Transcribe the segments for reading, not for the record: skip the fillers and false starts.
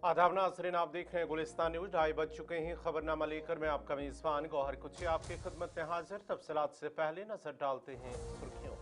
आदाब नाज़रीन, आप देख रहे हैं गुलिस्तान न्यूज। 2:30 बज चुके हैं। खबरनामा लेकर मैं आपका मेज़बान गौहर कुची आपकी खिदमत में हाजिर। तफसीलात से पहले नजर डालते हैं सुर्खियों।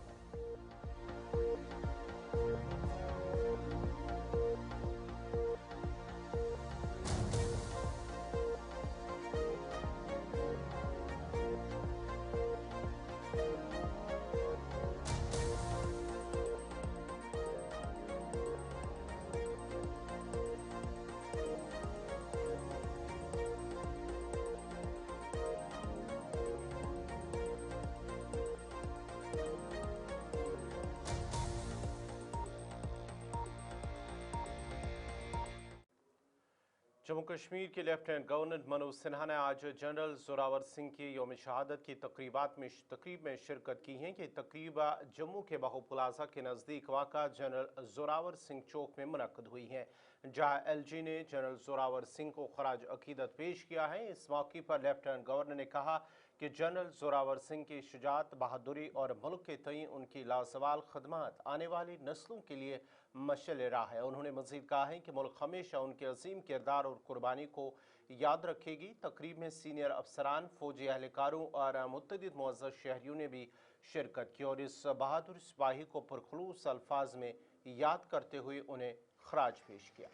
जम्मू कश्मीर के लेफ्टिनेंट गवर्नर मनोज सिन्हा ने आज जनरल जोरावर सिंह की यौम शहादत की तकरीब में शिरकत की है। कि तकरीब जम्मू के बाहू प्लाजा के नज़दीक वाक़ा जनरल जोरावर सिंह चौक में मुनक्कद हुई है, जहाँ LG ने जनरल जोरावर सिंह को खराज अकीदत पेश किया है। इस मौके पर लेफ्टिनेंट गवर्नर ने कहा कि जनरल जोरावर सिंह की शुजात, बहादुरी और मुल्क के तई उनकी लाजवाल खदमात आने वाली नस्लों के लिए मशाल राह है। उन्होंने मजीद कहा है कि मुल्क हमेशा उनके अजीम किरदार और कुर्बानी को याद रखेगी। तकरीब में सीनियर अफसरान, फौजी एहलकारों और मुतअद्दिद मुअज़्ज़ज़ शहरियों ने भी शिरकत की और इस बहादुर सिपाही को पुरखलूस अल्फाज में याद करते हुए उन्हें खराज पेश किया।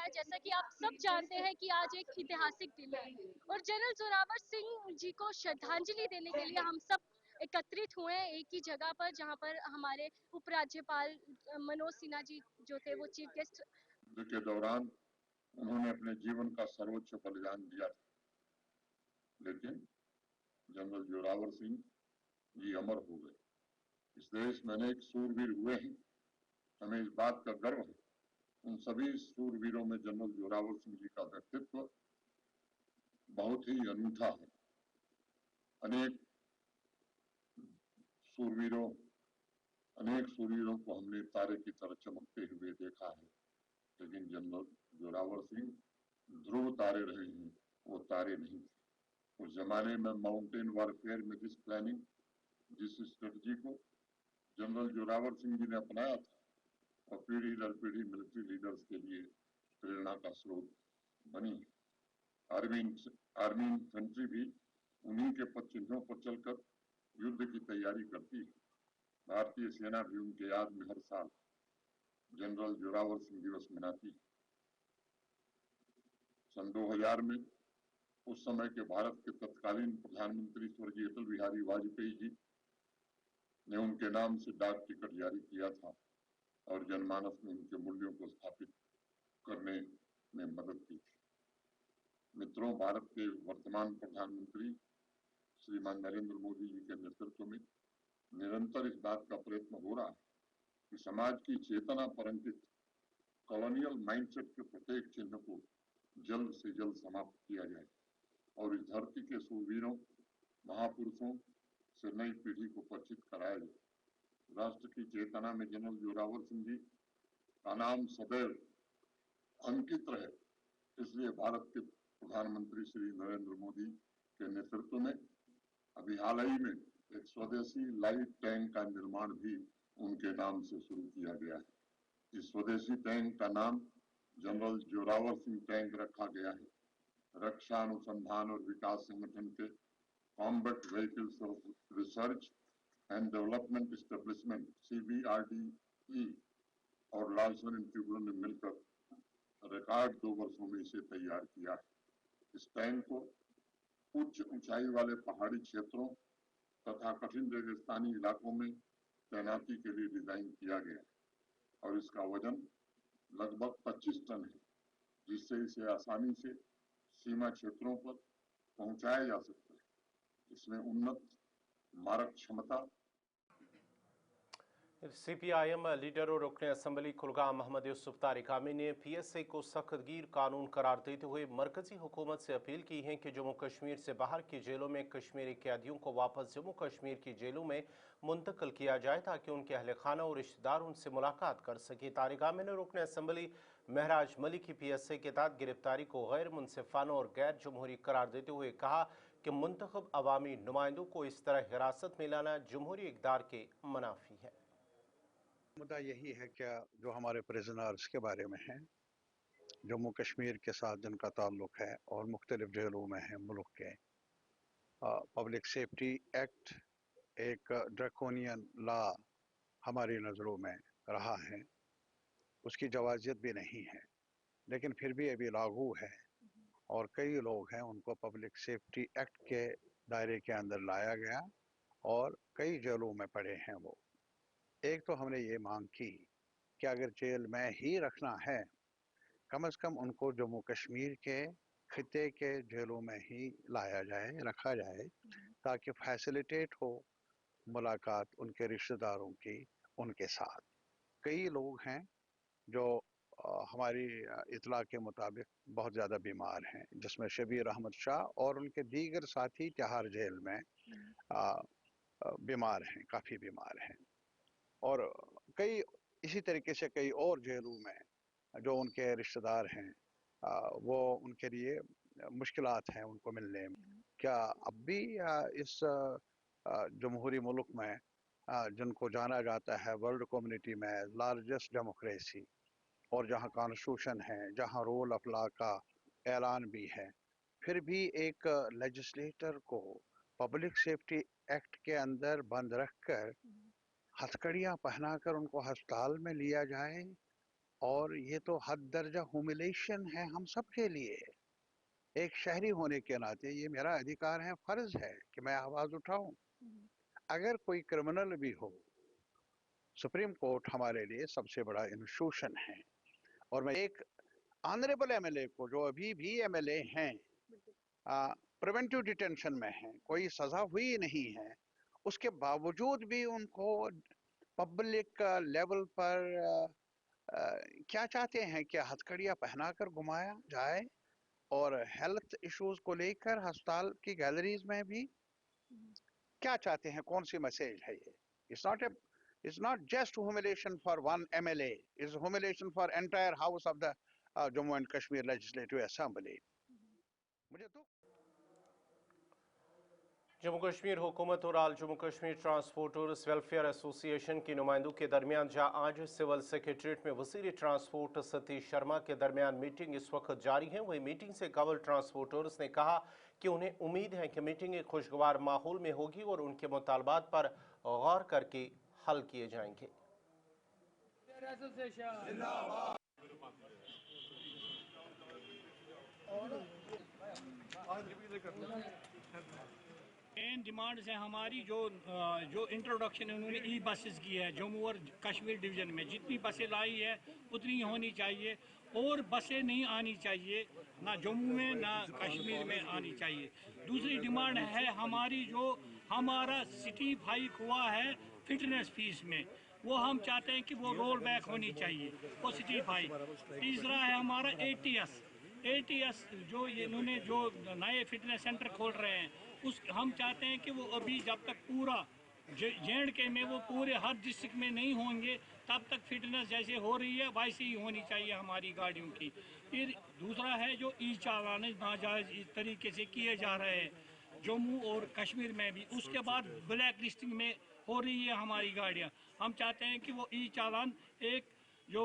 जैसा कि आप सब जानते हैं कि आज एक ऐतिहासिक दिन है और जनरल जोरावर सिंह जी को श्रद्धांजलि देने के लिए हम सब एकत्रित हुए हैं एक ही जगह पर, जहां पर हमारे उपराज्यपाल मनोज सिन्हा जी जो थे वो चीफ गेस्ट के दौरान उन्होंने अपने जीवन का सर्वोच्च बलिदान दिया था, लेकिन जनरल जोरावर सिंह जी अमर हो गए। इस देश में अनेक सूरवीर हुए हैं, हमें इस बात का गर्व है। उन सभी सूरवीरों में जनरल जोरावर सिंह जी का व्यक्तित्व बहुत ही अनूठा है। अनेक सूरवीरों को हमने तारे की तरह चमकते हुए देखा है, लेकिन जनरल जोरावर सिंह ध्रुव तारे रहे हैं, वो तारे नहीं थे। उस जमाने में माउंटेन वारफेयर में जिस प्लानिंग, जिस स्ट्रेटजी को जनरल जोरावर सिंह जी ने अपनाया था, और पीढ़ी दर पीढ़ी मिलिट्री लीडर्स के लिए प्रेरणा का स्रोत बनी। आर्मी इन्फेंट्री भी उन्हीं के पद चिन्हों पर चलकर युद्ध की तैयारी करती है। भारतीय सेना भी उनके याद में हर साल जनरल जोरावर सिंह दिवस मनाती है। सन 2000 में उस समय के भारत के तत्कालीन प्रधानमंत्री स्वर्गीय अटल बिहारी वाजपेयी जी ने उनके नाम से डाक टिकट जारी किया था और जनमानस में उनके मूल्यों को स्थापित करने में मदद की थी। मित्रों, भारत के वर्तमान प्रधानमंत्री श्रीमान नरेंद्र मोदी जी के नेतृत्व में निरंतर इस बात का प्रयत्न हो रहा है कि समाज की चेतना पर अंकित कॉलोनियल माइंडसेट के प्रत्येक चिन्ह को जल्द से जल्द समाप्त किया जाए और इस धरती के सूरवीरों, महापुरुषों से नई पीढ़ी को परिचित कराया जाए। राष्ट्र की चेतना में जनरल जोरावर सिंह जी का नाम सदैव अंकित रहे, इसलिए भारत के प्रधानमंत्री श्री नरेंद्र मोदी के नेतृत्व में अभी हाल ही में एक स्वदेशी लाइट टैंक का निर्माण भी उनके नाम से शुरू किया गया है। इस स्वदेशी टैंक का नाम जनरल जोरावर सिंह टैंक रखा गया है। रक्षा अनुसंधान और विकास संगठन के combat vehicles research and development establishment CBRDE और लार्सन इंस्टीट्यूट ने मिलकर रिकॉर्ड 2 वर्षों में इसे तैयार किया है। इस टैंक को उच्च ऊंचाई वाले पहाड़ी क्षेत्रों तथा कठिन रेगिस्तानी इलाकों में तैनाती के लिए डिजाइन किया गया है और इसका वजन लगभग 25 टन है, जिससे इसे आसानी से सीमा क्षेत्रों पर पहुंचाया जा सकता है। इसमें उन्नत मारक क्षमता। CPIM लीडर और रुकन असम्बली कुलगाम मोहम्मद यूसुफ तारिक आमी ने PSA को सख्तगीर कानून करार देते हुए मरकजी हुकूमत से अपील की है कि जम्मू कश्मीर से बाहर की जेलों में कश्मीरी कैदियों को वापस जम्मू कश्मीर की जेलों में मुंतकिल किया जाए ताकि उनके अहल खाना और रिश्तेदार उनसे मुलाकात कर सके। तारिक आमी ने रुकन असम्बली महराज मलिक की PSA के तहत गिरफ्तारी को गैर मुनसिफाना और गैर जमहूरी करार देते हुए कहा कि मुंतखब अवामी नुमाइंदों को इस तरह हिरासत में लाना जमहूरी इक़दार के मुनाफी है। मुद्दा यही है कि जो हमारे प्रिजनर्स के बारे में है, जम्मू कश्मीर के साथ जिनका ताल्लुक है और मुख्तलिफ जेलों में है मुल्क के, पब्लिक सेफ्टी एक्ट एक ड्रैकोनियन लॉ हमारी नज़रों में रहा है, उसकी जवाजियत भी नहीं है, लेकिन फिर भी अभी लागू है और कई लोग हैं उनको पब्लिक सेफ्टी एक्ट के दायरे के अंदर लाया गया और कई जेलों में पड़े हैं वो। एक तो हमने ये मांग की कि अगर जेल में ही रखना है, कम से कम उनको जम्मू कश्मीर के खिते के जेलों में ही लाया जाए, रखा जाए, ताकि फैसिलिटेट हो मुलाकात उनके रिश्तेदारों की उनके साथ। कई लोग हैं जो हमारी इतला के मुताबिक बहुत ज़्यादा बीमार हैं, जिसमें शबीर अहमद शाह और उनके दीगर साथी तिहाड़ जेल में बीमार हैं, काफ़ी बीमार हैं। और कई इसी तरीके से कई और जेलों में जो उनके रिश्तेदार हैं, वो उनके लिए मुश्किलात हैं उनको मिलने में। क्या अब भी इस जमहूरी मुल्क में जिनको जाना जाता है वर्ल्ड कम्युनिटी में लार्जेस्ट डेमोक्रेसी, और जहाँ कॉन्स्टिट्यूशन है, जहाँ रूल ऑफ लॉ का ऐलान भी है, फिर भी एक लेजिस्लेटर को पब्लिक सेफ्टी एक्ट के अंदर बंद रखकर हथकड़ियाँ पहनाकर उनको अस्पताल में लिया जाए, और ये तो हद दर्जा ह्यूमिलेशन है हम सब के लिए। एक शहरी होने के नाते ये मेरा अधिकार है, फर्ज है कि मैं आवाज़ उठाऊं। अगर कोई क्रिमिनल भी हो, सुप्रीम कोर्ट हमारे लिए सबसे बड़ा इंस्टीट्यूशन है, और मैं एक ऑनरेबल एमएलए को, जो अभी भी एमएलए हैं, प्रिवेंटिव डिटेंशन में हैं, कोई सज़ा हुई नहीं है, उसके बावजूद भी उनको पब्लिक लेवल पर क्या चाहते हैं कि हथकड़ियाँ पहनाकर घुमाया जाए, और हेल्थ इश्यूज को लेकर अस्पताल की गैलरीज में भी क्या चाहते हैं, कौन सी मैसेज है ये? It's not just humiliation for one MLA, it's humiliation for entire house of the Jammu and Kashmir Legislative Assembly. मुझे तो जम्मू कश्मीर हुकूमत और all Jammu Kashmir transporters welfare association के नुमाइंदों के दरमियान जहां आज सिविल सेक्रेटरीट में वज़ीर ट्रांसपोर्ट सतीश शर्मा के दरमियान मीटिंग इस वक्त जारी है। वही मीटिंग से कबल ट्रांसपोर्टर्स ने कहा कि उन्हें उम्मीद है कि मीटिंग एक खुशगवार माहौल में होगी और उनके मुतालबात पर गौर करके हल किए जाएंगे। मेन डिमांड्स है हमारी, जो इंट्रोडक्शन उन्होंने ई बसेस की है जम्मू और कश्मीर डिवीज़न में, जितनी बसें लाई है उतनी होनी चाहिए, और बसें नहीं आनी चाहिए ना जम्मू में ना कश्मीर में आनी चाहिए। दूसरी डिमांड है हमारी, जो हमारा सिटी हाइक हुआ है फिटनेस फीस में, वो हम चाहते हैं कि वो रोल बैक होनी चाहिए, वो सिटी हाइक। तीसरा है हमारा ATS जो इन्होंने जो नए फिटनेस सेंटर खोल रहे हैं, उस हम चाहते हैं कि वो अभी जब तक पूरा J&K में वो पूरे हर डिस्ट्रिक्ट में नहीं होंगे, तब तक फिटनेस जैसे हो रही है वैसे ही होनी चाहिए हमारी गाड़ियों की। फिर दूसरा है जो चालान नाजायज़ तरीके से किए जा रहे हैं जम्मू और कश्मीर में भी, उसके बाद ब्लैक लिस्टिंग में हो रही है हमारी गाड़ियाँ। हम चाहते हैं कि वो चालान एक जो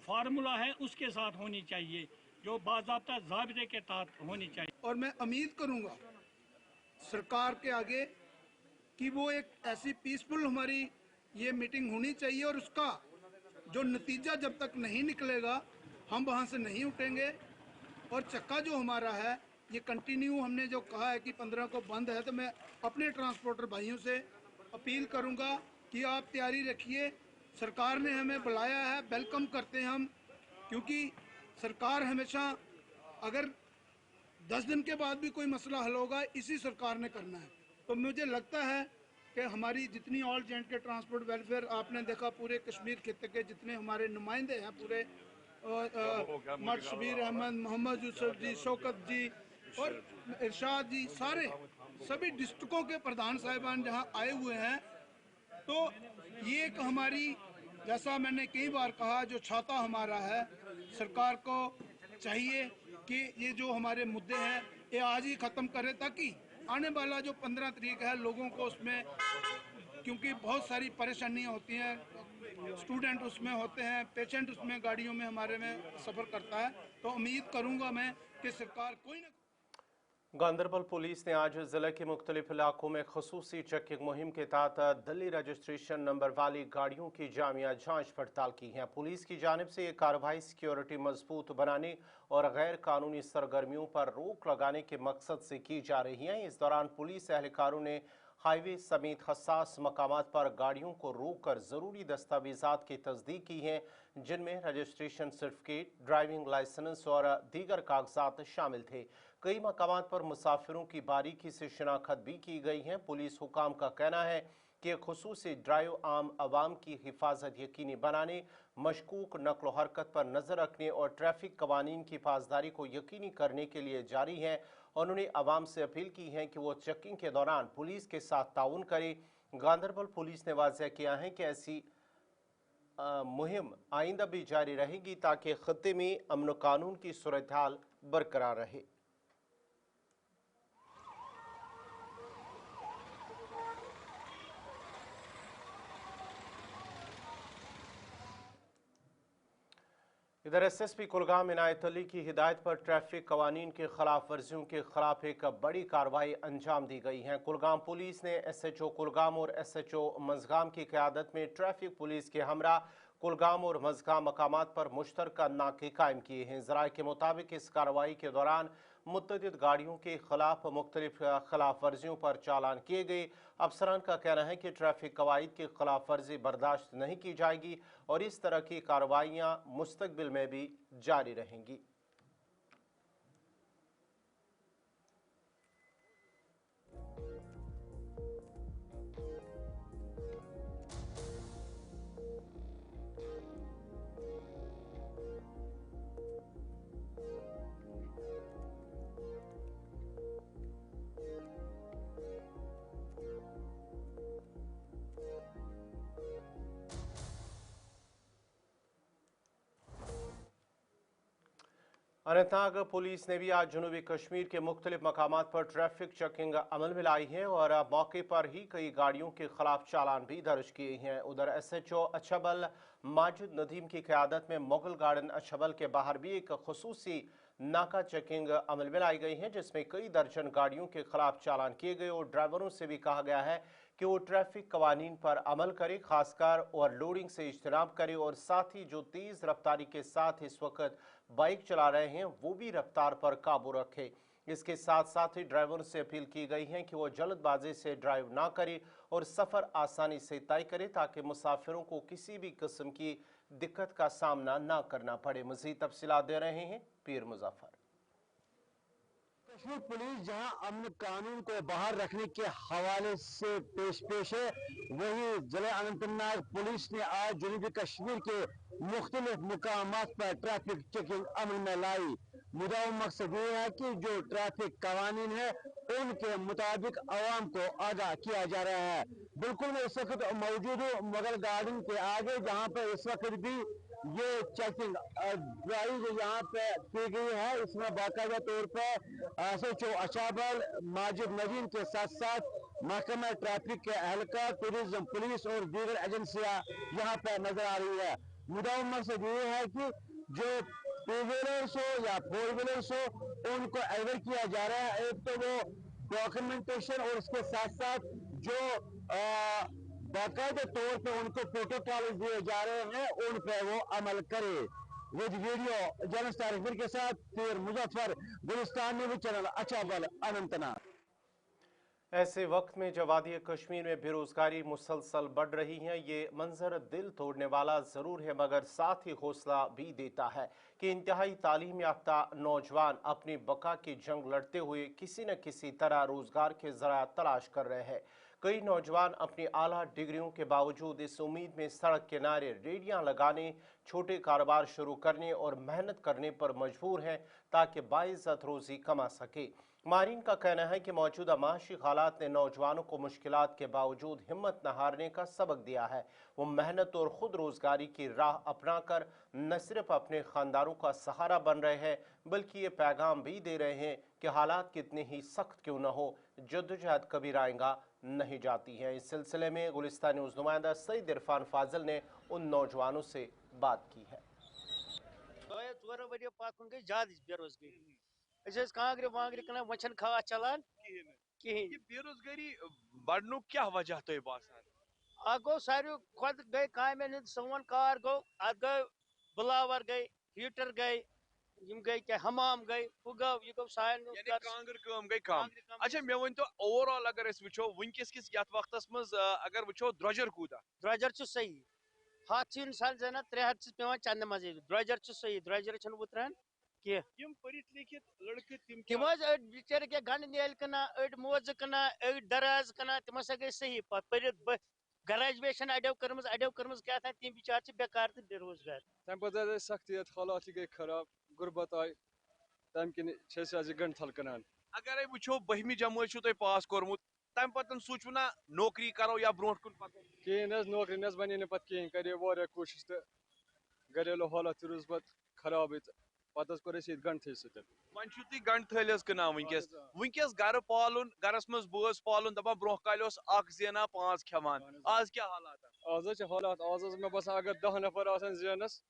फार्मूला है उसके साथ होनी चाहिए, जो बाज़ाब्ता ज़ाबिते के तहत होनी चाहिए। और मैं उम्मीद करूंगा सरकार के आगे कि वो एक ऐसी पीसफुल हमारी ये मीटिंग होनी चाहिए, और उसका जो नतीजा जब तक नहीं निकलेगा हम वहाँ से नहीं उठेंगे। और चक्का जो हमारा है ये कंटिन्यू, हमने जो कहा है कि 15 को बंद है, तो मैं अपने ट्रांसपोर्टर भाइयों से अपील करूँगा कि आप तैयारी रखिए। सरकार ने हमें बुलाया है, वेलकम करते हैं हम, क्योंकि सरकार हमेशा, अगर 10 दिन के बाद भी कोई मसला हल होगा इसी सरकार ने करना है। तो मुझे लगता है कि हमारी जितनी ऑल J&K ट्रांसपोर्ट वेलफेयर, आपने देखा पूरे कश्मीर खित्ते के जितने हमारे नुमाइंदे हैं, पूरे मर्द शबीर अहमद, मोहम्मद यूसुफ जी, शौकत जी और इरशाद जी, सारे सभी डिस्ट्रिक्टों के प्रधान साहिबान जहां आए हुए हैं, तो ये एक हमारी, जैसा मैंने कई बार कहा, जो छाता हमारा है, सरकार को चाहिए कि ये जो हमारे मुद्दे हैं ये आज ही ख़त्म करें, ताकि आने वाला जो 15 तारीख है लोगों को उसमें, क्योंकि बहुत सारी परेशानियां होती हैं, स्टूडेंट उसमें होते हैं, पेशेंट उसमें गाड़ियों में हमारे में सफ़र करता है, तो उम्मीद करूंगा मैं कि सरकार कोई ना। गांदरबल पुलिस ने आज जिले के मुख्तलिफ इलाकों में खसूसी चेकिंग मुहिम के तहत दिल्ली रजिस्ट्रेशन नंबर वाली गाड़ियों की जामिया जांच पड़ताल की है। पुलिस की जानिब से ये कार्रवाई सिक्योरिटी मजबूत बनाने और गैर कानूनी सरगर्मियों पर रोक लगाने के मकसद से की जा रही है। इस दौरान पुलिस एहलकारों ने हाईवे समेत हसास मकामात पर गाड़ियों को रोककर ज़रूरी दस्तावेजात की तस्दीक की है, जिनमें रजिस्ट्रेशन सर्टिफिकेट, ड्राइविंग लाइसेंस और दीगर कागजात शामिल थे। कई मकामात पर मुसाफिरों की बारीकी से शिनाख्त भी की गई है। पुलिस हुकाम का कहना है कि खुसूसी ड्राइव आम आवाम की हिफाजत यकीनी बनाने, मशकूक नक्ल हरकत पर नज़र रखने और ट्रैफिक कवानीन की पासदारी को यकीनी करने के लिए जारी है। उन्होंने आवाम से अपील की है कि वो चेकिंग के दौरान पुलिस के साथ ताउन करे। गांदरबल पुलिस ने वाज़ेह किया है कि ऐसी मुहिम आइंदा भी जारी रहेगी ताकि खत्ते में अमन कानून की सूरत हाल बरकरार रहे। इधर SSP कुलगाम इनायत अली की हिदायत पर ट्रैफिक कवानीन की खिलाफ वर्जियों के खिलाफ एक बड़ी कार्रवाई अंजाम दी गई है। कुलगाम पुलिस ने SHO कुलगाम और SHO मज़गाम की क़यादत में ट्रैफिक पुलिस के हमरा कुलगाम और मज़गाम मकामात पर मुश्तरका नाके कायम किए हैं। ज़राए के मुताबिक इस कार्रवाई के दौरान मुतअद्दिद गाड़ियों के खिलाफ मुख्तलिफ खिलाफ वर्जियों पर चालान किए गए। अफसरान का कहना है कि ट्रैफिक कवायद की खिलाफ वर्जी बर्दाश्त नहीं की जाएगी और इस तरह की कार्रवाइयाँ मुस्तकबिल में भी जारी रहेंगी। अनंतनाग पुलिस ने भी आज जनूबी कश्मीर के मुख्तलिफ मकामात पर ट्रैफिक चेकिंग अमल में लाई है और मौके पर ही कई गाड़ियों के खिलाफ चालान भी दर्ज किए हैं। उधर SHO अछबल माजिद नदीम की क़यादत में मुगल गार्डन अछबल के बाहर भी एक खसूसी नाका चेकिंग अमल में लाई गई है, जिसमें कई दर्जन गाड़ियों के खिलाफ चालान किए गए और ड्राइवरों से भी कहा गया है कि वो ट्रैफिक कवानीन पर अमल करे, खासकर ओवरलोडिंग से इज्तनाब करे और साथ ही जो तेज़ रफ्तारी के साथ इस वक्त बाइक चला रहे हैं वो भी रफ्तार पर काबू रखे। इसके साथ साथ ही ड्राइवरों से अपील की गई है कि वो जल्दबाजी से ड्राइव ना करे और सफ़र आसानी से तय करे ताकि मुसाफिरों को किसी भी किस्म की दिक्कत का सामना ना करना पड़े। मज़ीद तफसीलात दे रहे हैं पीर मुजफ्फर। कश्मीर पुलिस जहां अमन कानून को बाहर रखने के हवाले से पेश है, वहीं जिले अनंतनाग पुलिस ने आज जनूबी कश्मीर के मुख्तलिफ मुकामात पर ट्रैफिक चेकिंग अमल में लाई। मुद्दा मकसद ये है कि जो ट्रैफिक कवानीन है उनके मुताबिक आवाम को आगाह किया जा रहा है। बिल्कुल मैं इस वक्त मौजूद हूँ मुगल गार्डन के आगे, जहाँ पर इस वक्त भी ये चेकिंग ड्राइव यहाँ पे की गई है। इसमें बाकायदा तौर पर SHO अछबल माजिद नदीम के साथ साथ महकमा ट्रैफिक के एहलकार, टूरिज्म पुलिस और दीगर एजेंसियां यहाँ पे नजर आ रही है। मुद्दा मकसद ये है कि जो टू व्हीलर्स हो या फोर व्हीलर्स हो उनको अवेयर किया जा रहा है। एक तो वो डॉक्यूमेंटेशन और उसके साथ साथ जो बाकायदे तौर पे उनको प्रोटोकॉल दिए जा रहे हैं उन पे वो अमल करे। विद वीडियो जर्नलिस्ट तारिक के साथ पीर मुजफ्फर, गुलिस्तान न्यूज़ चैनल अछबल अनंतनाग। ऐसे वक्त में जब वादी कश्मीर में बेरोजगारी मुसलसल बढ़ रही है, ये मंजर दिल तोड़ने वाला ज़रूर है मगर साथ ही हौसला भी देता है कि इंतहाई तालीम याफ्ता नौजवान अपनी बका की जंग लड़ते हुए किसी न किसी तरह रोजगार के ज़राए तलाश कर रहे हैं। कई नौजवान अपनी आला डिग्रियों के बावजूद इस उम्मीद में सड़क किनारे रेहड़ियां लगाने, छोटे कारोबार शुरू करने और मेहनत करने पर मजबूर हैं ताकि बाइज्जत रोजी कमा सके। माहिरीन का कहना है कि मौजूदा माशी हालात ने नौजवानों को मुश्किलात के बावजूद हिम्मत न हारने का सबक दिया है। वो मेहनत और खुद रोजगारी की राह अपनाकर न सिर्फ अपने खानदानों का सहारा बन रहे हैं बल्कि ये पैगाम भी दे रहे हैं कि हालात कितने ही सख्त क्यों न हो, जद्दोजहद कभी रायंगा नहीं जाती हैं। इस सिलसिले में गुलिस्तान न्यूज़ नुमाइंदा सईद इरफान फाजिल ने उन नौजवानों से बात की है। कांग्रे वांग्रे कना वचन खास चलान ये बेरोजगारी बढ़नुक क्या वजह तो बासान गो सारू खुद गई काम सोन कार गो अत गई बुलावर गई हीटर गई गई क्या हमाम गई वो गो ये गो कांगर कम गई कम। अच्छा मे वन तो ओवरऑल अगर वो वनकस किस वक्तस मज अगर वो द्रजर कूदा द्रजर सही हाथ इंसान जना 3 हाथ पे चंद मजे द्रजर सही द्रजर उतरान लिखित लड़के तिम बिचार क्या गंड नेल कना अड़ मोज कना अड़ दराज कना तिम गई सही पे ग्रेजुएशन अड़ो कर्म क्या था तिम बिचार बेकार तो बेरोजगार तम पे सख्त हालात गई खराब गुर्बत आई तम किन गंड थल कनान अगर वो 12वीं जमात तुम पास कोर्मुत तम पतन सोचु ना नौकरी करो या ब्रोह कुन पको कहें नौकरी न बने ना पे कहें करे वारिया कोशिश तो घरेलू हालात रोज पत खराब पत कोर गंड थे वन तुम गंड थल कना वनकस घर पालन गरस मज बोस पालन दपा ब्रोह काल जेना 5 खेवान आज क्या हालात आज हालात आज मे बसान अगर 10 नफर जेनस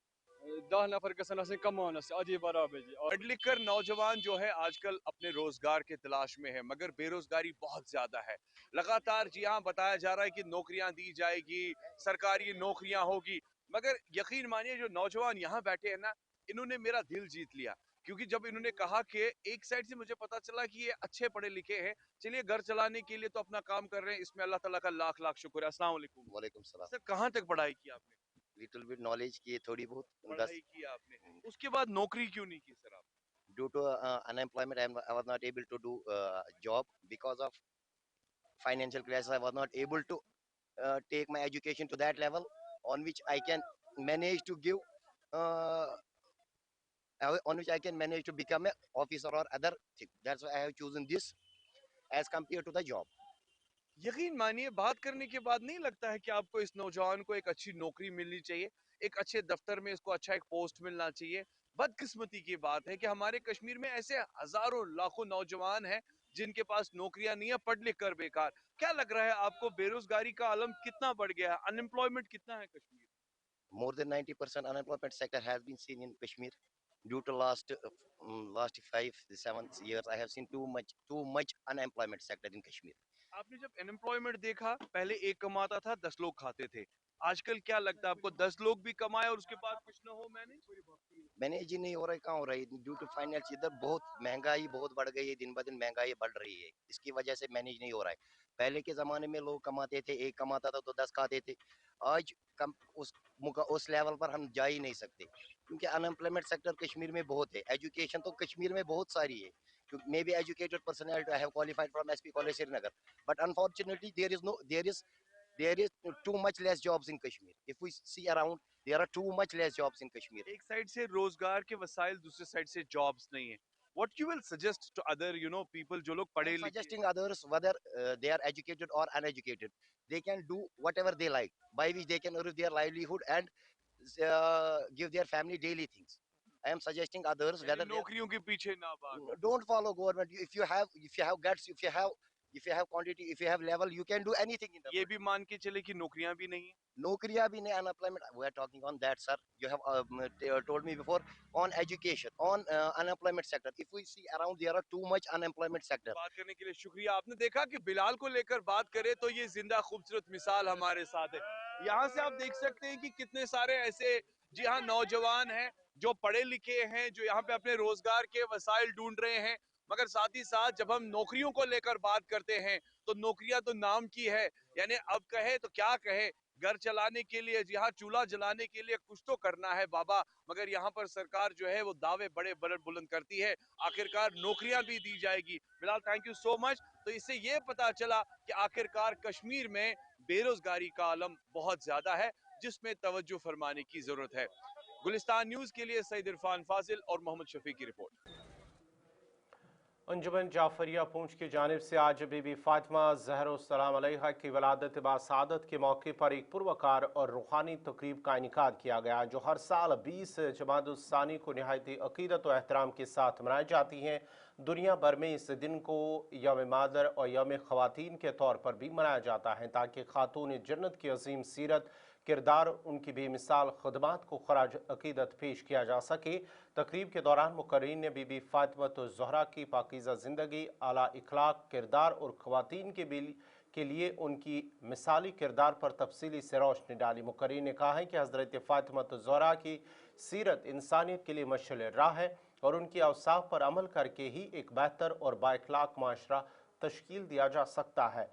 10 नफर गसन कमानस आधी बराबरी। पढ़ लिख कर नौजवान जो है आजकल अपने रोजगार के तलाश में है मगर बेरोजगारी बहुत ज्यादा है। लगातार जी हाँ बताया जा रहा है कि नौकरियां दी जाएगी, सरकारी नौकरियां होगी, मगर यकीन मानिए जो नौजवान यहाँ बैठे हैं ना, इन्होंने मेरा दिल जीत लिया क्योंकि जब इन्होंने कहा कि एक साइड से मुझे पता चला कि ये अच्छे पढ़े लिखे हैं, चलिए घर चलाने के लिए तो अपना काम कर रहे हैं, इसमें अल्लाह ताला का लाख लाख शुक्र है। अस्सलाम वालेकुम। वालेकुम सलाम। सर कहाँ तक पढ़ाई की आपने? लिटिल बिट नॉलेज की थोड़ी बहुत पढ़ाई की आपने, उसके बाद नौकरी क्यों नहीं की सर आप? Due to unemployment I was not able to do job because of financial crisis. I was not able to take my education to that level on which I can manage to give on which I can manage to become an officer or other thing. That's why I have chosen this as compared to the job. यकीन मानिए बात करने के बाद नहीं लगता है कि आपको इस नौजवान को एक अच्छी नौकरी मिलनी चाहिए, एक अच्छे दफ्तर में इसको अच्छा एक पोस्ट मिलना चाहिए। बदकिस्मती की बात है कि हमारे कश्मीर में ऐसे हजारों लाखों नौजवान हैं जिनके पास नौकरियां नहीं है, पढ़ लिख कर बेकार। क्या लग रहा है आपको बेरोजगारी का आलम कितना बढ़ गया है, अनएम्प्लॉयमेंट कितना है Kashmir? More than 90% unemployment sector has been seen in Kashmir. Due to last 5-7 years, I have seen too much unemployment sector in Kashmir. आपने जब अनएम्प्लॉयमेंट देखा, पहले एक कमाता था 10 लोग खाते थे, आजकल क्या लगता है आपको 10 लोग भी कमाए और उसके बाद कुछ ना हो? मैनेज ही नहीं हो रहा है, कहाँ हो रहा है? ड्यू टू फाइनेंस इधर बहुत महंगाई बहुत बढ़ गई है, दिन ब दिन महंगाई बढ़ रही है, इसकी वजह से मैनेज नहीं हो रहा है। पहले के ज़माने में लोग कमाते थे, एक कमाता था तो 10 खाते थे। आज कम उस लेवल पर हम जा ही नहीं सकते क्योंकि अनएम्प्लॉयमेंट सेक्टर कश्मीर में बहुत है। एजुकेशन तो कश्मीर में बहुत सारी है, may be educated personality, I have qualified from SP college Srinagar, but unfortunately there is too much less jobs in Kashmir. If we see around, there are too much less jobs in Kashmir. एक side से रोजगार के वसाइल, दूसरे side से jobs नहीं है। What you will suggest to other, people जो लोग पढ़े लिखे? Suggesting others whether they are educated or uneducated, they can do whatever they like, by which they can earn their livelihood and give their family daily things. I am suggesting others whether नौकरियों के पीछे ना भागो. Don't follow government. If you have guts, if you have quantity, if you have level, you can do anything in the ये भी मान के चले कि नौकरियां भी नहीं है. नौकरियां भी नहीं, unemployment. We are talking on that, sir. You have told me before on education, on unemployment sector. If we see around, there are too much unemployment sector. बात करने के लिए शुक्रिया। आपने देखा कि बिलाल को लेकर बात करें तो ये जिंदा खूबसूरत मिसाल हमारे साथ है। यहाँ से आप देख सकते हैं कि कितने सारे ऐसे जी हाँ नौजवान हैं जो पढ़े लिखे हैं, जो यहाँ पे अपने रोजगार के वसाइल ढूंढ रहे हैं, मगर साथ ही साथ जब हम नौकरियों को लेकर बात करते हैं तो नौकरियां तो नाम की है, यानी अब कहे तो क्या कहे, घर चलाने के लिए जी हाँ चूल्हा जलाने के लिए कुछ तो करना है बाबा, मगर यहाँ पर सरकार जो है वो दावे बड़े बुलंद करती है, आखिरकार नौकरियां भी दी जाएगी। Bilal, thank you so much. तो इससे ये पता चला कि आखिरकार कश्मीर में बेरोजगारी का आलम बहुत ज्यादा है, जिसमें तवज्जो फरमाने की जरूरत है। गुलिस्तान न्यूज के लिए सईद इरफान फाजिल और मोहम्मद शफी की रिपोर्ट। अंजुमन जाफरिया पूंछ की जानिब से आज बीबी फातिमा ज़हरा अलैहा की वलादत बासादत के मौके पर एक पुरवकार और रूहानी तकरीब का इनेकाद किया गया, जो हर साल 20 जमादुस्सानी को निहायती अकीदत और एहतराम के साथ मनाई जाती हैं। दुनिया भर में इस दिन को यौम मादर और यौम ख़वातीन के तौर पर भी मनाया जाता है, ताकि खातून जन्नत की अजीम सीरत, किरदार, उनकी बेमिसाल खदमात को खराज अकीदत पेश किया जा सके। तकरीब के दौरान मुकर्रीन ने बीबी फातिमा ज़हरा की पाकीज़ा ज़िंदगी, आला इखलाक, किरदार और ख़वातीन के लिए उनकी मिसाली किरदार पर तफसीली से रोशनी डाली। मुकर्रीन ने कहा है कि हज़रत फातिमा ज़हरा की सीरत इंसानियत के लिए मशाल राह है और उनकी अवसाफ पर अमल करके ही एक बेहतर और बाइखलाक माशरा तश्कील दिया जा सकता है।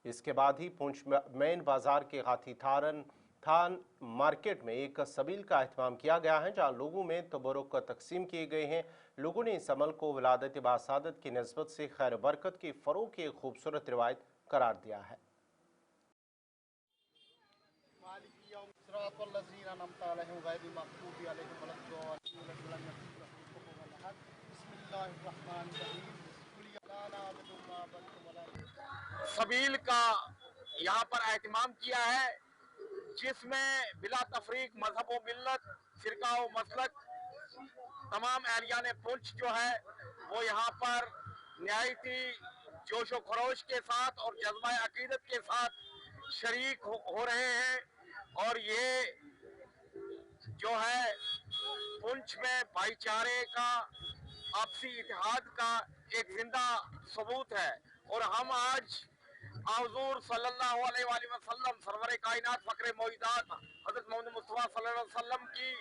इसके बाद ही पुंछ मेन बाजार के गाथी थान मार्केट में एक सबील का एहतमाम किया गया है, जहाँ लोगों में तबरुक तकसीम किए गए हैं। लोगों ने इस अमल को विलादत बासादत की निस्बत से खैर बरकत के फ़रोग़ की एक खूबसूरत रिवायत करार दिया है। सबील का यहाँ पर एहतमाम किया है, जिसमें बिला तफरीक मजहब व मिल्लत, फिरका व मसलक तमाम एहलियान पुंछ जो है वो यहाँ पर निहायती जोश व खरोश के साथ और जज्बा अकीदत के साथ शरीक हो रहे हैं। और ये जो है पुंछ में भाईचारे का, आपसी इतिहाद का एक जिंदा सबूत है। और हम आज हुज़ूर सल्लल्लाहु अलैहि वसल्लम सरवर कायनात फकरे मौजूदात हज़रत मोहम्मद मुस्तफ़ा सल्लल्लाहु अलैहि वसल्लम की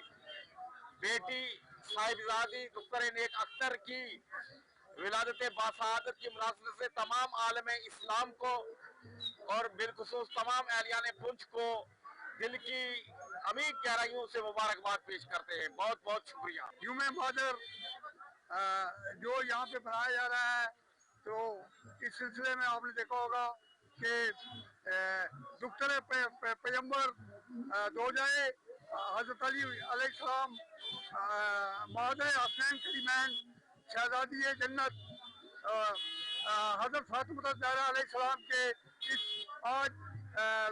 बेटी साहिबजादी दुख्तर नेक अख्तर की विलादत बासादत की मुनासिबत से तमाम आलम इस्लाम को और बिलखुसूस तमाम एहलियान पुंछ को दिल की अमीर गहराइयों से मुबारकबाद पेश करते हैं। बहुत बहुत शुक्रिया। ह्यूमन मदर जो यहाँ पे बनाया जा रहा है, तो इस सिलसिले में आपने देखा होगा कि दुख्तर पैगंबर दो जाए हजरत अली अलैहिस्सलाम, मादर हसनैन करीमैन, शहजादी जन्नत हजरत फातिमा ज़हरा अलैहिस्सलाम के इस आज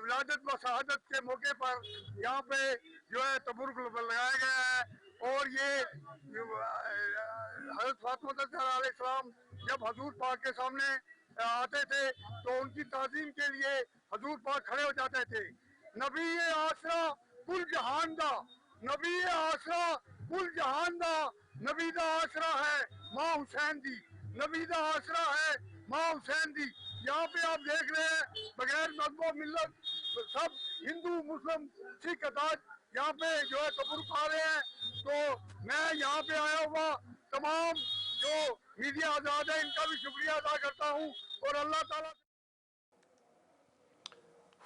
विलादत व शहादत के मौके पर यहाँ पे जो है तबरुक लगाया गया है। और ये हजरत फातिमा ज़हरा अलैहिस्सलाम जब हजूर पाक के सामने आते थे तो उनकी ताज़ीम के लिए हजूर पाक खड़े हो जाते थे। नबी आसरा कुल जहान दा, नबी आसरा कुल जहान दा, नबी दा आसरा है माँ हुसैन दी, नबी दा आसरा है माँ हुसैन दी। यहाँ पे आप देख रहे हैं बगैर मजहब मिल्लत सब हिंदू मुस्लिम सिख अदाज यहाँ पे जो है तबरुक आ रहे हैं। तो मैं यहाँ पे आया हुआ तमाम जो मीडिया आजाद है इनका भी शुक्रिया अदा करता हूँ और अल्लाह ताला।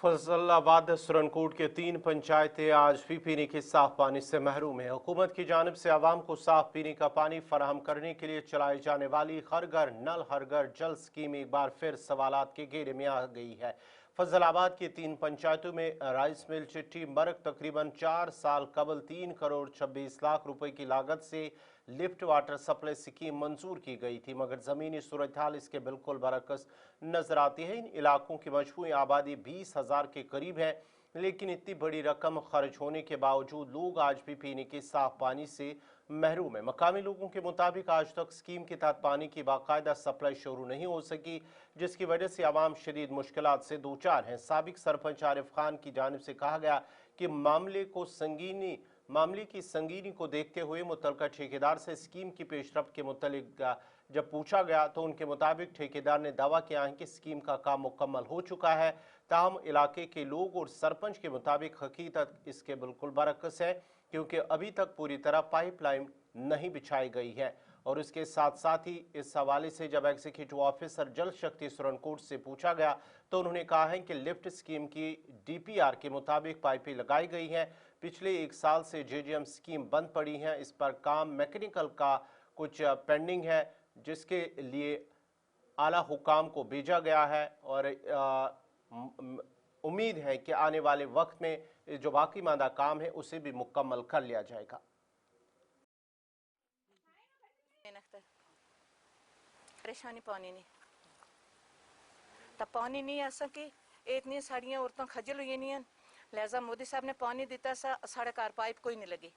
फजलाबाद सुरनकोट के 3 पंचायतें आज भी पीने के साफ पानी से महरूम है। हुकूमत की जानिब से आवाम को साफ पीने का पानी फराहम करने के लिए चलाई जाने वाली हर घर नल हर घर जल स्कीम एक बार फिर सवालात के घेरे में आ गई है। फजलाबाद की 3 पंचायतों में राइस मिल चिट्ठी मर्ग तकरीबन 4 साल कबल 3 करोड़ 26 लाख रुपए की लागत से लिफ्ट वाटर सप्लाई स्कीम मंजूर की गई थी, मगर ज़मीनी सूरत हाल इसके बिल्कुल बरअक्स नजर आती है। इन इलाकों की मजमूई आबादी 20,000 के करीब है, लेकिन इतनी बड़ी रकम खर्च होने के बावजूद लोग आज भी पीने के साफ पानी से महरूम है। मकामी लोगों के मुताबिक आज तक स्कीम के तहत पानी की बाकायदा सप्लाई शुरू नहीं हो सकी, जिसकी वजह से आवाम शदीद मुश्किलात से दो चार हैं। साबिक सरपंच आरिफ खान की जानिब से कहा गया कि मामले की संगीनी को देखते हुए मुतल्लिका ठेकेदार से स्कीम की पेशरफ्त के मुतालिक जब पूछा गया तो उनके मुताबिक ठेकेदार ने दावा किया है कि स्कीम का काम मुकम्मल हो चुका है। ताहम इलाके के लोग और सरपंच के मुताबिक हकीकत इसके बिल्कुल बरअक्स है, क्योंकि अभी तक पूरी तरह पाइपलाइन नहीं बिछाई गई है। और इसके साथ साथ ही इस हवाले से जब एग्जीक्यूटिव ऑफिसर जल शक्ति सुरनकोट से पूछा गया तो उन्होंने कहा है कि लिफ्ट स्कीम की डीपीआर के मुताबिक पाइपें लगाई गई हैं। पिछले 1 साल से जेजीएम स्कीम बंद पड़ी है। इस पर काम मैकेनिकल का कुछ पेंडिंग है, जिसके लिए आला हुकाम को भेजा गया है और उम्मीद है कि आने वाले वक्त में जो बाकी मांदा काम है उसे भी मुकम्मल कर लिया जाएगा। परेशानी पानी नहीं, तब पानी नहीं आ सकी, इतनी साड़ियाँ औरतों खजल हुई नहीं हैं, लिहाजा मोदी साहब ने पानी दिता सा, साढ़े कार पाइप कोई नहीं लगी,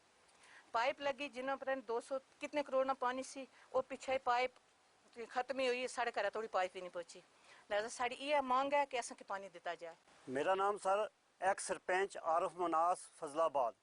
पाइप लगी जिन्हों पर 200 कितने करोड़ ना पानी सी, वो पीछे पाइप खत्म ही हुई, साढ़े घर थोड़ी पाइप ही नहीं पहुंची, लिहाजा साड़ी ये मांग है कि ऐसा कि पानी दिता जाए। मेरा नाम सर एक्स सरपंच आरिफ मनास फजलाबाद।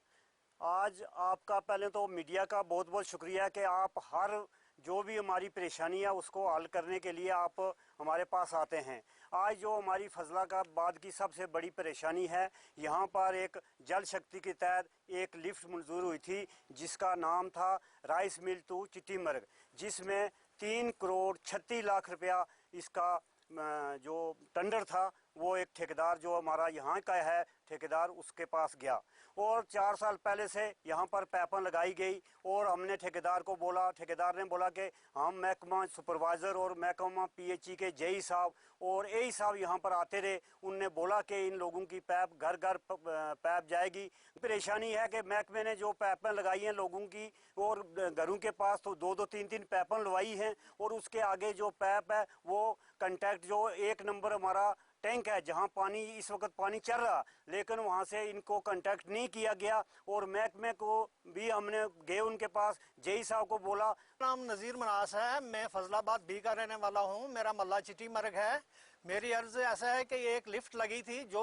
आज आपका पहले तो मीडिया का बहुत बहुत शुक्रिया कि आप हर जो भी हमारी परेशानी है उसको हल करने के लिए आप हमारे पास आते हैं। आज जो हमारी फजलाबाद की सबसे बड़ी परेशानी है, यहाँ पर एक जल शक्ति के तहत एक लिफ्ट मंजूर हुई थी जिसका नाम था राइस मिल टू चिट्टी मर्ग, जिसमें 3 करोड़ 36 लाख रुपया इसका जो टेंडर था वो एक ठेकेदार जो हमारा यहाँ का है ठेकेदार उसके पास गया और 4 साल पहले से यहाँ पर पैपें लगाई गई और हमने ठेकेदार को बोला, ठेकेदार ने बोला कि हम महकमा सुपरवाइज़र और महकमा पीएचई के जेई साहब और एई साहब यहाँ पर आते रहे, उनने बोला कि इन लोगों की पैप घर घर पैप जाएगी। परेशानी है कि महकमे ने जो पैपें लगाई हैं लोगों की और घरों के पास तो 2-2 3-3 पैपें लगवाई हैं और उसके आगे जो पैप है वो कंटैक्ट जो 1 नंबर हमारा टैंक है जहां पानी इस वक्त पानी चल रहा, लेकिन वहां से इनको कांटेक्ट नहीं किया गया और महकमे को भी हमने गए उनके पास, जेई साहब को बोला। नाम नज़ीर मनास है, मैं फजलाबाद बी का रहने वाला हूं, मेरा मल्ला चिट्टी मर्ग है। मेरी अर्ज ऐसा है कि ये एक लिफ्ट लगी थी जो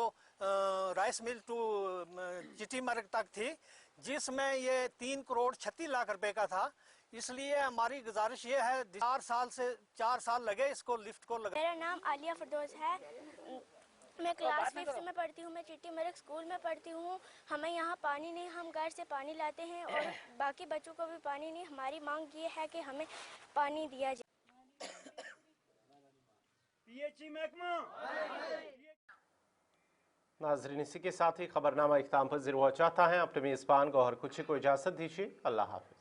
राइस मिल टू चिट्टी मर्ग तक थी, जिसमें ये 3 करोड़ 36 लाख रुपए का था। इसलिए हमारी गुजारिश ये है 4 साल लगे इसको लिफ्ट को लगा। मेरा नाम आलिया फरदौस है, मैं क्लास 5 में पढ़ती हूँ, मैं चिट्टी मर्ग स्कूल में पढ़ती हूँ। हमें यहाँ पानी नहीं, हम घर से पानी लाते हैं और बाकी बच्चों को भी पानी नहीं। हमारी मांग ये है कि हमें पानी दिया जाए। पीएचई महकमा। नाज़रीन, इसी के साथ ही खबरनामा इख्तिताम पज़ीर हुआ चाहता है। अपने मेज़बान गौहर कुची को इजाज़त दीजिए। अल्लाह हाफ़िज़।